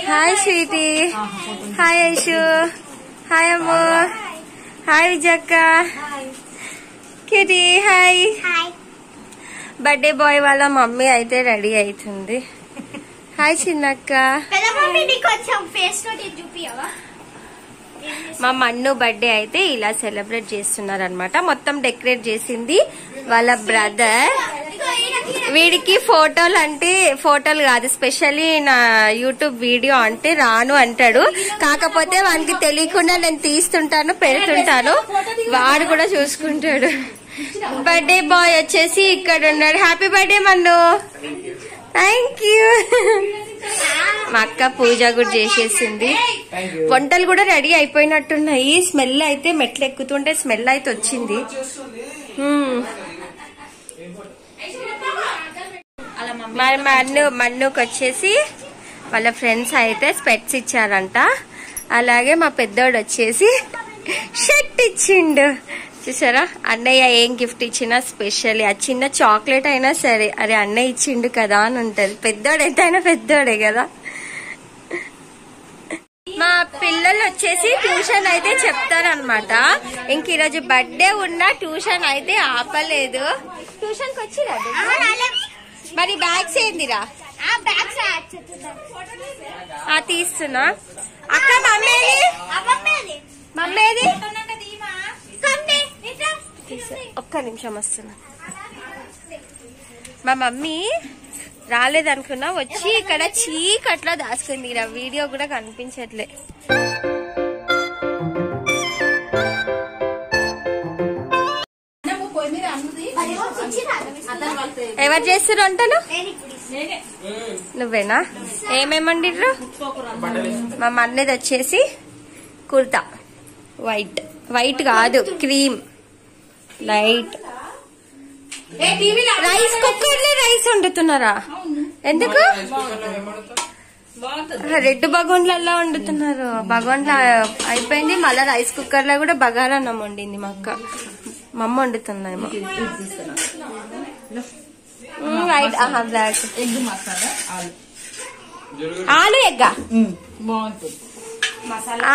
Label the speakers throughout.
Speaker 1: Hi sweetie, hi Aishu, hi Ammu, hi విజక్క, Kitty, hi. Birthday boy వాళ్ళ mummy అయితే ready అవుతుంది. హాయ్ చిన్నక్క. మా మన్ను బర్త్డే అయితే ఇలా సెలబ్రేట్ చేస్తున్నారు అనమాట. మొత్తం డెకరేట్ చేసింది వాళ్ళ బ్రదర్. వీడికి ఫోటోలు కాదు, స్పెషల్లీ నా యూట్యూబ్ వీడియో అంటే రాను అంటాడు. కాకపోతే వానికి తెలియకుండా నేను తీస్తుంటాను, పెడుతుంటాను, వాడు కూడా చూసుకుంటాడు. బర్త్డే బాయ్ వచ్చేసి ఇక్కడ ఉన్నాడు. హ్యాపీ బర్త్డే మన్ను. Thank you. మా అక్క పూజ కూడా చేసేసింది. వంటలు కూడా రెడీ అయిపోయినట్టున్నాయి. స్మెల్ అయితే మెట్లు ఎక్కుతుంటే స్మెల్ అయితే వచ్చింది. మరి మన్నుకి వచ్చేసి వాళ్ళ ఫ్రెండ్స్ అయితే స్పెట్స్ ఇచ్చారంట. అలాగే మా పెద్దోడు వచ్చేసి షర్ట్ ఇచ్చిండు. చూసారా, అన్నయ్య ఏం గిఫ్ట్ ఇచ్చినా స్పెషల్లీ ఆ చిన్న చాక్లెట్ అయినా సరే అరే అన్నయ్య ఇచ్చిండు కదా అని ఉంటది. పెద్దోడైతే అయినా పెద్దోడే కదా. మా పిల్లలు వచ్చేసి ట్యూషన్ అయితే చెప్తారనమాట. ఇంక ఈరోజు బర్త్డే ఉన్నా ట్యూషన్ అయితే ఆపలేదు. ట్యూషన్ కి వచ్చిరా? మరి బ్యాగ్స్ ఏందిరా? తీస్తున్నా. అక్క మమ్మేది ఒక్క నిమిషం వస్తున్నా. మా మమ్మీ రాలేదనుకున్నా, వచ్చి ఇక్కడ చీకట్లో దాచుకుంది. వీడియో కూడా కనిపించట్లే. ఎవరు చేస్తారు వంటలు? నువ్వేనా? ఏమేమి వండిర్రు? మా మన్నది వచ్చేసి కుర్తా వైట్ కాదు, క్రీమ్ లైట్. రైస్ కుక్కర్ లో రైస్ వండుతున్నారా? ఎందుకు? రెడ్ బగోన్లలో వండుతున్నారు. బగోన్ల అయిపోయింది, మళ్ళా రైస్ కుక్కర్ లో కూడా బగారన్నం వండింది మా అక్క. మా అమ్మ వండుతుందేమో. వైట్ బ్లాక్ ఆలు ఎగ్.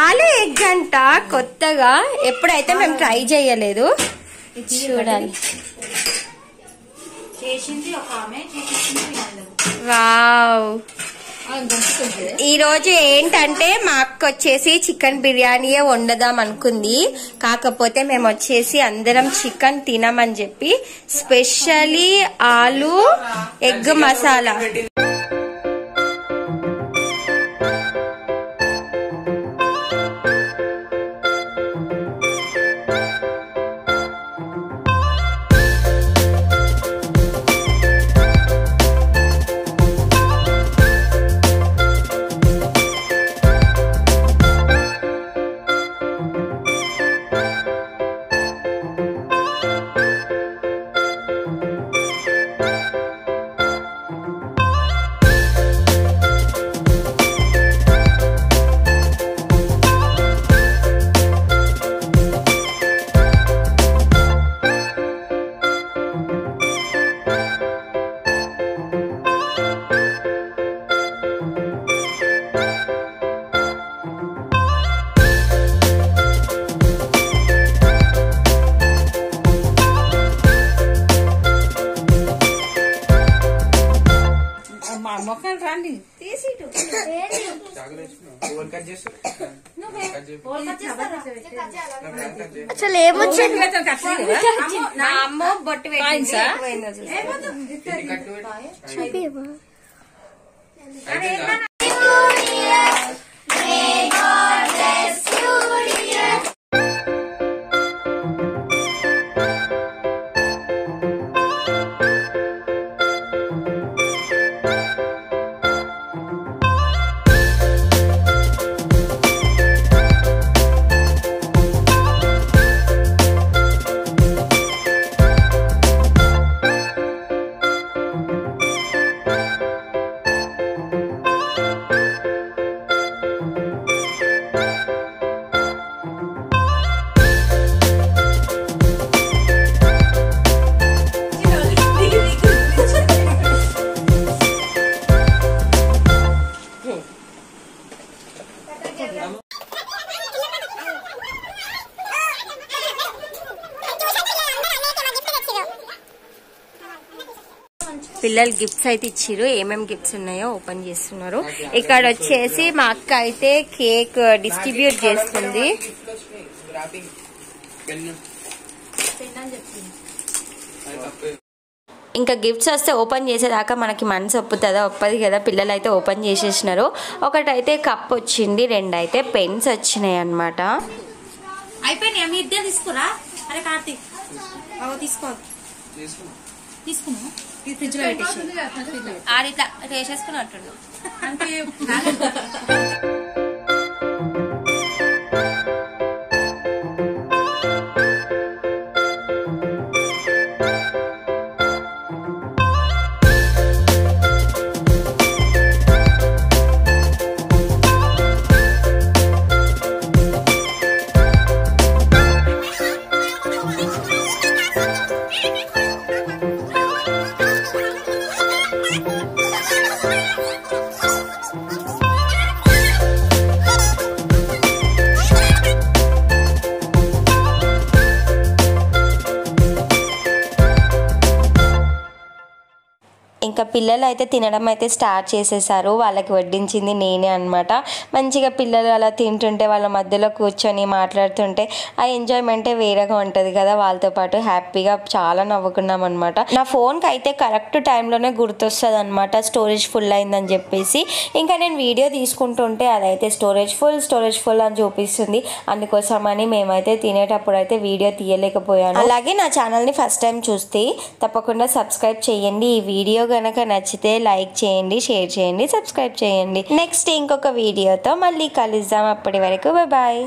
Speaker 1: ఆలు ఎగ్ అంట కొత్తగా, ఎప్పుడైతే మేము ట్రై చేయలేదు. చూడాలి. వావ్. ఈ రోజు ఏంటంటే మా అక్క వచ్చేసి చికెన్ బిర్యానీయే వండుదాం అనుకుంది. కాకపోతే మేము వచ్చేసి అందరం చికెన్ తినమని చెప్పి స్పెషల్లీ ఆలు ఎగ్ మసాలా. అసలు ఏమొచ్చింది? అమ్మ బొట్టు చూపివా? పిల్లలు గిఫ్ట్స్ అయితే ఇచ్చిర్రు. ఏమేమి గిఫ్ట్స్ ఉన్నాయో ఓపెన్ చేస్తున్నారు. ఇక్కడ వచ్చేసి మా అక్క అయితే కేక్ డిస్ట్రిబ్యూట్ చేస్తుంది. ఇంకా గిఫ్ట్స్ వస్తే ఓపెన్ చేసేదాకా మనకి మనసు ఒప్పది కదా. పిల్లలు అయితే ఓపెన్ చేసేసినారు. ఒకటైతే కప్ వచ్చింది, 2 అయితే పెన్స్ వచ్చినాయి అన్నమాట.
Speaker 2: అయిపోయినాయి. మీ ఇద్దరు తీసుకురా. అరే కార్తీక్ తీసుకో తీసుకున్నా. ఇది ఫ్రిడ్జ్ లో పెట్టేసి
Speaker 1: ఆడిట్లా వేసేసుకున్నట్టు
Speaker 2: అంటే
Speaker 1: ఇంకా పిల్లలు అయితే తినడం అయితే స్టార్ట్ చేసేసారు. వాళ్ళకి వడ్డించింది నేనే అన్నమాట. మంచిగా పిల్లలు అలా తింటుంటే వాళ్ళ మధ్యలో కూర్చొని మాట్లాడుతుంటే ఆ ఎంజాయ్మెంటే వేరేగా ఉంటుంది కదా. వాళ్ళతో పాటు హ్యాపీగా చాలా నవ్వుకున్నాం అనమాట. నా ఫోన్కి అయితే కరెక్ట్ టైంలోనే గుర్తొస్తుంది అనమాట స్టోరేజ్ ఫుల్ అయిందని చెప్పేసి. ఇంకా నేను వీడియో తీసుకుంటుంటే అదైతే స్టోరేజ్ ఫుల్ అని చూపిస్తుంది. అందుకోసమని మేమైతే తినేటప్పుడు అయితే వీడియో తీయలేకపోయాను. అలాగే నా ఛానల్ని ఫస్ట్ టైం చూస్తే తప్పకుండా సబ్స్క్రైబ్ చేయండి. ఈ వీడియో కనుక నచ్చితే లైక్ చేయండి, షేర్ చేయండి, సబ్స్క్రైబ్ చేయండి. నెక్స్ట్ ఇంకొక వీడియోతో మళ్ళీ కలుద్దాం. అప్పటి వరకు బాయ్.